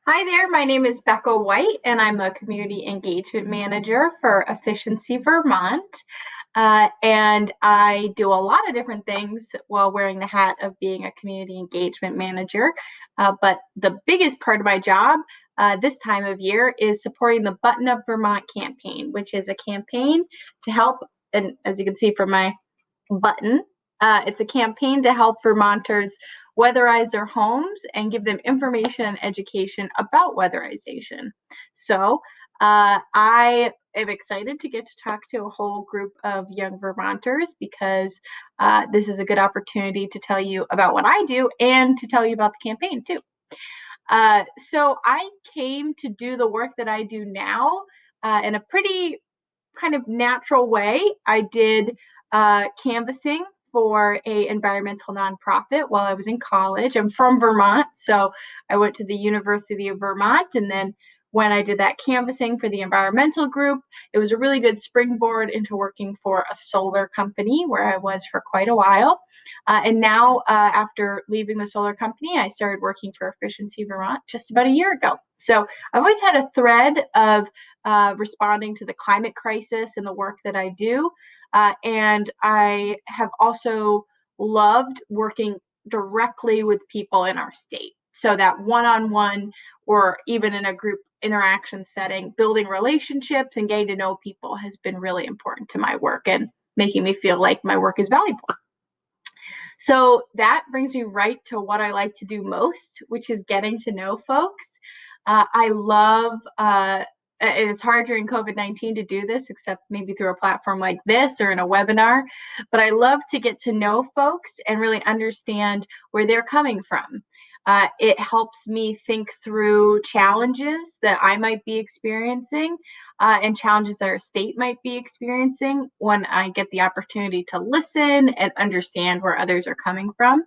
Hi there, my name is Becca White, and I'm a community engagement manager for Efficiency Vermont. And I do a lot of different things while wearing the hat of being a community engagement manager. But the biggest part of my job this time of year is supporting the Button Up Vermont campaign, which is a campaign to help, and as you can see from my button. It's a campaign to help Vermonters weatherize their homes and give them information and education about weatherization. I am excited to get to talk to a whole group of young Vermonters because this is a good opportunity to tell you about what I do and to tell you about the campaign too. So I came to do the work that I do now in a pretty kind of natural way. I did canvassing for a environmental nonprofit while I was in college. I'm from Vermont, so I went to the University of Vermont, and then when I did that canvassing for the environmental group, it was a really good springboard into working for a solar company where I was for quite a while. And now, after leaving the solar company, I started working for Efficiency Vermont just about a year ago. So I've always had a thread of responding to the climate crisis and the work that I do. And I have also loved working directly with people in our state. So that one on one or even in a group interaction setting, building relationships and getting to know people has been really important to my work and making me feel like my work is valuable. So that brings me right to what I like to do most, which is getting to know folks. I love, it's hard during COVID-19 to do this, except maybe through a platform like this or in a webinar. But I love to get to know folks and really understand where they're coming from. It helps me think through challenges that I might be experiencing and challenges that our state might be experiencing when I get the opportunity to listen and understand where others are coming from.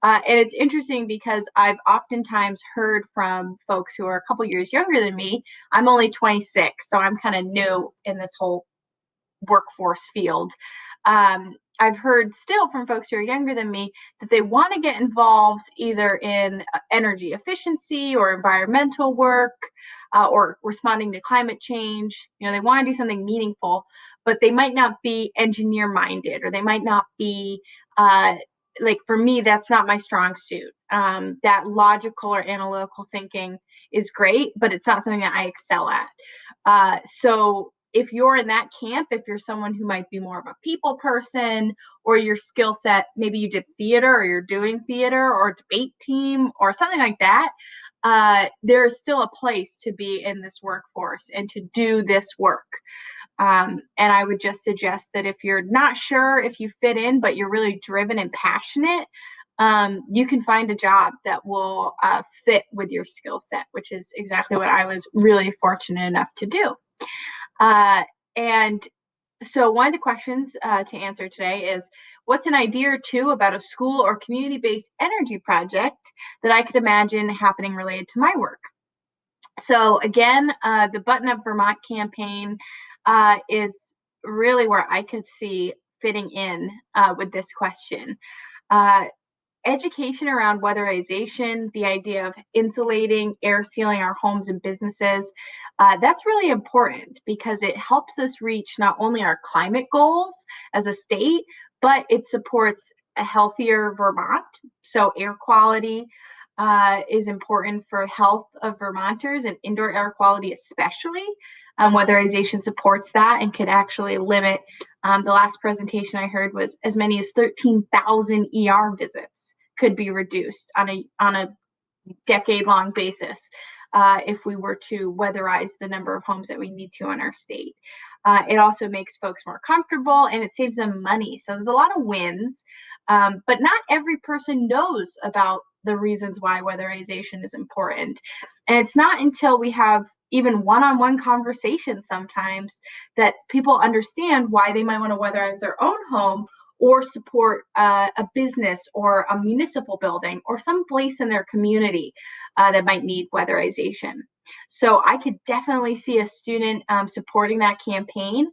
And it's interesting because I've oftentimes heard from folks who are a couple years younger than me. I'm only 26, so I'm kind of new in this whole workforce field. I've heard still from folks who are younger than me that they want to get involved either in energy efficiency or environmental work or responding to climate change. You know, they want to do something meaningful, but they might not be engineer minded or they might not be like for me, that's not my strong suit. That logical or analytical thinking is great, but it's not something that I excel at. So if you're in that camp, if you're someone who might be more of a people person or your skill set, maybe you did theater or you're doing theater or debate team or something like that, there's still a place to be in this workforce and to do this work. And I would just suggest that if you're not sure if you fit in, but you're really driven and passionate, you can find a job that will fit with your skill set, which is exactly what I was really fortunate enough to do. And so one of the questions to answer today is, what's an idea or two about a school or community-based energy project that I could imagine happening related to my work? So again, the Button Up Vermont campaign is really where I could see fitting in with this question. Uh, Education around weatherization, the idea of insulating, air sealing our homes and businesses, that's really important because it helps us reach not only our climate goals as a state, but it supports a healthier Vermont. So air quality is important for health of Vermonters and indoor air quality especially. Weatherization supports that and could actually limit. The last presentation I heard was as many as 13,000 ER visits could be reduced on a decade-long basis if we were to weatherize the number of homes that we need to in our state. It also makes folks more comfortable and it saves them money. So there's a lot of wins, but not every person knows about the reasons why weatherization is important. And it's not until we have even one-on-one conversations sometimes that people understand why they might want to weatherize their own home or support a business or a municipal building or some place in their community that might need weatherization. So I could definitely see a student supporting that campaign.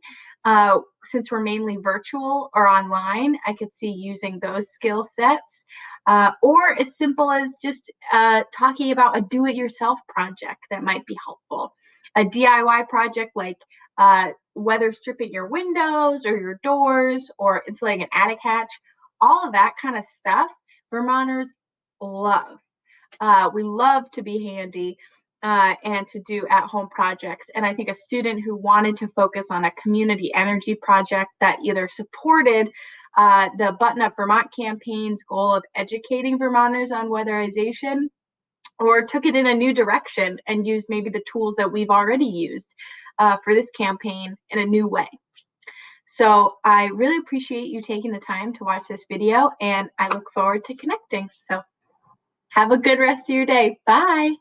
Since we're mainly virtual or online, I could see using those skill sets. Or as simple as just talking about a do it yourself project that might be helpful. A DIY project like weather stripping your windows or your doors or insulating an attic hatch, all of that kind of stuff, Vermonters love. We love to be handy and to do at home projects. And I think a student who wanted to focus on a community energy project that either supported the Button Up Vermont campaign's goal of educating Vermonters on weatherization, or took it in a new direction and used maybe the tools that we've already used for this campaign in a new way. So I really appreciate you taking the time to watch this video, and I look forward to connecting. So have a good rest of your day. Bye.